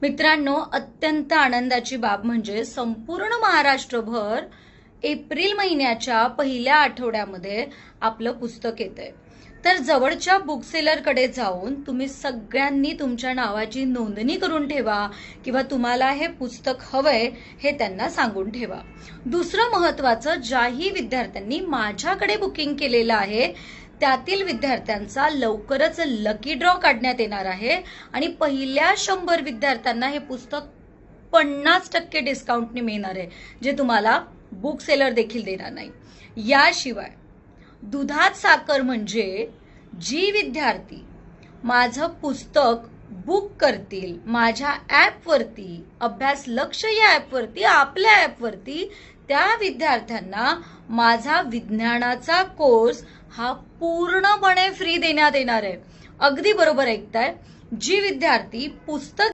मित्रांनो, अत्यंत आनंदाची बाब म्हणजे संपूर्ण महाराष्ट्रभर एप्रिल महिन्याच्या पहिल्या आठवड्यामध्ये आपलं पुस्तक येतंय. तर जवळच्या बुक सेलरकडे जाऊन तुम्ही सगळ्यांनी तुमच्या नावाची नोंदणी करून ठेवा किंवा तुम्हाला हे पुस्तक हवंय हे त्यांना सांगून ठेवा. दुसरं महत्वाचं, ज्याही विद्यार्थ्यांनी माझ्याकडे बुकिंग केलेलं आहे त्यातील विद्यार्थ्यांचा लवकरच लकी ड्रॉ काढण्यात येणार आहे आणि पहिल्या 100 विद्यार्थ्यांना हे पुस्तक 50% डिस्काउंटने मिळणार आहे, जे तुम्हाला बुक सेलर देखील देणार नाही. याशिवाय दुधात साखर म्हणजे जी विद्यार्थी माझं पुस्तक बुक करतील माझ्या ॲपवरती, अभ्यास लक्ष या ॲपवरती, आपल्या ॲपवरती, त्या विद्यार्थ्यांना माझा विज्ञानाचा कोर्स हा पूर्णपणे फ्री देण्यात येणार आहे. अगदी बरोबर ऐकताय. जी विद्यार्थी पुस्तक